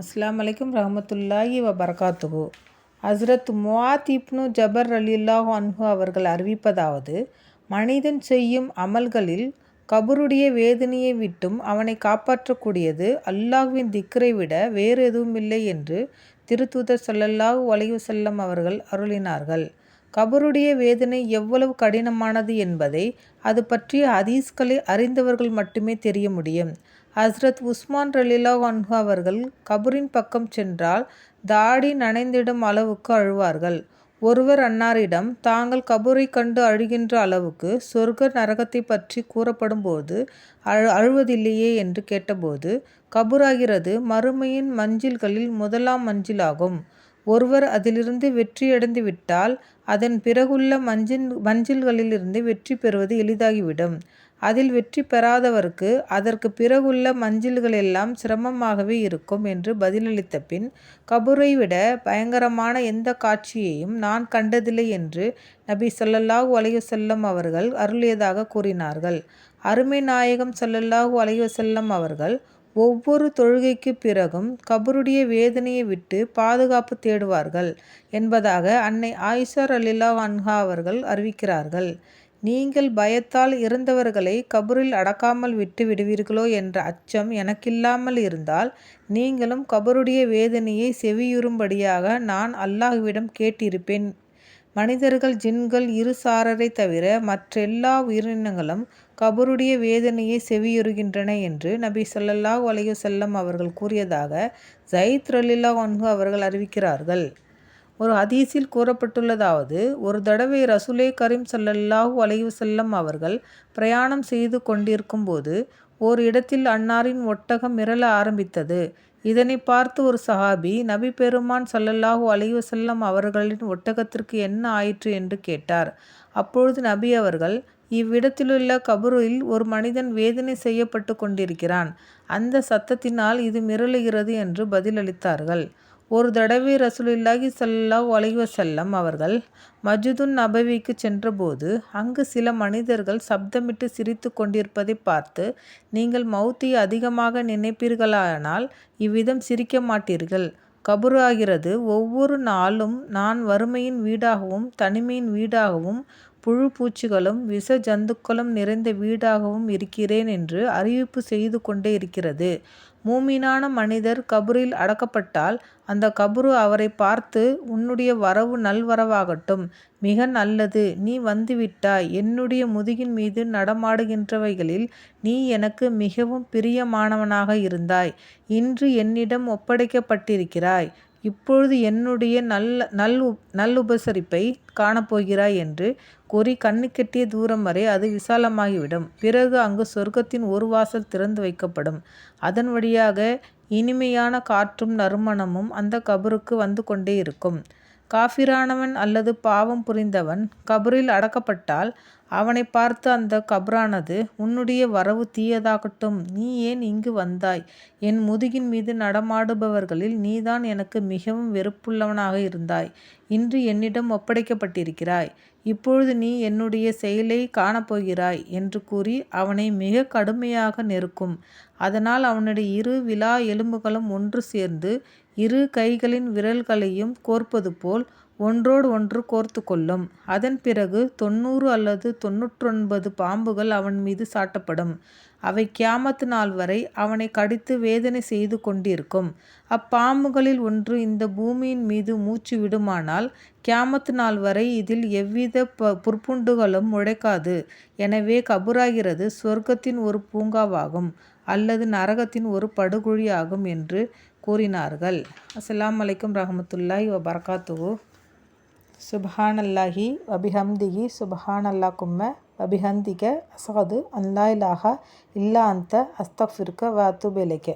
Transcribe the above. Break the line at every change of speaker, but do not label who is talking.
அஸ்ஸலாமு அலைக்கும் ரஹ்மத்துல்லாஹி வபரகாத்துஹு. ஹஸ்ரத் முஆத் இப்னு ஜபர் ரலியல்லாஹு அன்ஹு அவர்கள் அறிவிப்பதாவது, மனிதன் செய்யும் அமல்களில் கபருடைய வேதனையை விட்டும் அவனை காப்பாற்றக்கூடியது அல்லாஹ்வின் திக்ரை விட வேறு எதுவுமில்லை என்று திருத்தூதர் ஸல்லல்லாஹு அலைஹி வஸல்லம் அவர்கள் அருளினார்கள். கபருடைய வேதனை எவ்வளவு கடினமானது என்பதை அது பற்றிய ஹதீஸ்களை அறிந்தவர்கள் மட்டுமே தெரிய முடியும். ஹஸ்ரத் உஸ்மான் ரலியல்லாஹு அன்ஹு அவர்கள் கபரின் பக்கம் சென்றால் தாடி நனைந்திடும் அளவுக்கு அழுவார்கள். ஒருவர் அன்னாரிடம், தாங்கள் கபரை கண்டு அழுகின்ற அளவுக்கு சொர்க்க நரகத்தை பற்றி கூறப்படும் போது அழுவதில்லையே என்று கேட்டபோது, கபராகிறது மறுமையின் மஞ்சில்களில் முதலாம் மஞ்சிலாகும். ஒருவர் அதிலிருந்து வெற்றியடைந்து விட்டால் அதன் பிறகுள்ள மஞ்சில்களிலிருந்து வெற்றி பெறுவது எளிதாகிவிடும். அதில் வெற்றி பெறாதவருக்கு அதற்கு பிறகுள்ள மஞ்சில்களெல்லாம் சிரமமாகவே இருக்கும் என்று பதிலளித்த பின், கபரை விட பயங்கரமான எந்த காட்சியையும் நான் கண்டதில்லை என்று நபி ஸல்லல்லாஹு அலைஹி வஸல்லம் அவர்கள் அருளியதாக கூறினார்கள். அருமை நாயகம் ஸல்லல்லாஹு அலைஹி வஸல்லம் அவர்கள் ஒவ்வொரு தொழுகைக்கு பிறகும் கபருடைய வேதனையை விட்டு பாதுகாப்பு தேடுவார்கள் என்பதாக அன்னை ஆயிஷா ரலியல்லாஹு அன்ஹா அவர்கள் அறிவிக்கிறார்கள். நீங்கள் பயத்தால் இறந்தவர்களை கபரில் அடக்காமல் விட்டு விடுவீர்களோ என்ற அச்சம் எனக்கில்லாமல் இருந்தால், நீங்களும் கபருடைய வேதனையை செவியுறும்படியாக நான் அல்லாஹ்விடம் கேட்டிருப்பேன். மனிதர்கள், ஜின்கள் இரு சாரரை தவிர மற்றெல்லா உயிரினங்களும் கபருடைய வேதனையை செவியுறுகின்றன என்று நபி ஸல்லல்லாஹு அலைஹி வஸல்லம் அவர்கள் கூறியதாக ஸைத் ரலியல்லாஹு அன்ஹு அவர்கள் அறிவிக்கிறார்கள். ஒரு ஹதீஸில் கூறப்பட்டுள்ளதாவது, ஒரு தடவை ரசூலே கரீம் ஸல்லல்லாஹு அலைஹி வஸல்லம் அவர்கள் பிரயாணம் செய்து கொண்டிருக்கும் போது ஓர் இடத்தில் அன்னாரின் ஒட்டகம் மிரள ஆரம்பித்தது. இதனை பார்த்து ஒரு சஹாபி, நபி பெருமான் ஸல்லல்லாஹு அலைஹி வஸல்லம் அவர்களின் ஒட்டகத்திற்கு என்ன ஆயிற்று என்று கேட்டார். அப்பொழுது நபி அவர்கள், இவ்விடத்திலுள்ள கபரில் ஒரு மனிதன் வேதனை செய்யப்பட்டு கொண்டிருக்கிறான், அந்த சத்தத்தினால் இது மிரளுகிறது என்று பதிலளித்தார்கள். ஒரு தடவை ரசூலுல்லாஹி ஸல்லல்லாஹு அலைஹி வஸல்லம் அவர்கள் மஸ்ஜிதுன் நபவிக்கு சென்றபோது அங்கு சில மனிதர்கள் சப்தமிட்டு சிரித்து கொண்டிருப்பதை பார்த்து, நீங்கள் மௌத்தை அதிகமாக நினைப்பீர்களானால் இவ்விதம் சிரிக்க மாட்டீர்கள். கபரு ஆகிறது ஒவ்வொரு நாளும் நான் வறுமையின் வீடாகவும் தனிமையின் வீடாகவும் புழு பூச்சிகளும் விஷ ஜந்துக்களும் நிறைந்த வீடாகவும் இருக்கிறேன் என்று அறிவிப்பு செய்து கொண்டே இருக்கிறது. மூமினான மனிதர் கபரில் அடக்கப்பட்டால் அந்த கபரு அவரை பார்த்து, உன்னுடைய வரவு நல்வரவாகட்டும், மிக நல்லது, நீ வந்துவிட்டாய், என்னுடைய முதுகின் மீது நடமாடுகின்றவைகளில் நீ எனக்கு மிகவும் பிரியமானவனாக இருந்தாய், இன்று என்னிடம் ஒப்படைக்கப்பட்டிருக்கிறாய், இப்பொழுது என்னுடைய நல்லுபசரிப்பை காணப்போகிறாய் என்று கூறி கண்ணுக்கெட்டிய தூரம் வரை அது விசாலமாகிவிடும். பிறகு அங்கு சொர்க்கத்தின் ஒரு வாசல் திறந்து வைக்கப்படும். அதன் வழியாக இனிமையான காற்றும் நறுமணமும் அந்த கபருக்கு வந்து கொண்டே இருக்கும். காஃபிரானவன் அல்லது பாவம் புரிந்தவன் கபரில் அடக்கப்பட்டால் அவனை பார்த்து அந்த கபரானது, உன்னுடைய வரவு தீயதாகட்டும், நீ ஏன் இங்கு வந்தாய், என் முதுகின் மீது நடமாடுபவர்களில் நீதான் எனக்கு மிகவும் வெறுப்புள்ளவனாக இருந்தாய், இன்று என்னிடம் ஒப்படைக்கப்பட்டிருக்கிறாய், இப்பொழுது நீ என்னுடைய செயலை காணப்போகிறாய் என்று கூறி அவனை மிக கடுமையாக நெருக்கும். அதனால் அவனுடைய இரு விலா எலும்புகளும் ஒன்று சேர்ந்து இரு கைகளின் விரல்களையும் கோர்ப்பது போல் ஒன்றோடு ஒன்று கோர்த்து கொள்ளும். அதன் பிறகு 90 அல்லது 99 பாம்புகள் அவன் மீது சாட்டப்படும். அவை கியாமத் நாள் வரை அவனை கடித்து வேதனை செய்து கொண்டிருக்கும். அப்பாம்புகளில் ஒன்று இந்த பூமியின் மீது மூச்சு விடுமானால் கியாமத் நாள் வரை இதில் எவ்வித புற்புண்டுகளும் முளைக்காது. எனவே கபராகிறது சொர்க்கத்தின் ஒரு பூங்காவாகும் அல்லது நரகத்தின் ஒரு படுகுழியாகும் என்று கூறினார்கள். அஸ்ஸலாமு அலைக்கும் ரஹ்மத்துல்லாஹி வபரகாத்துஹு. சுப்ஹானல்லாஹி வபிஹம்திஹி சுப்ஹானல்லாகும்ம வபிஹம்திக அஸ்ஹது அன் லா இலாஹா இல்லா அன்த அஸ்தக்ஃபிருக்க வ அத்தூபு இலைக்க.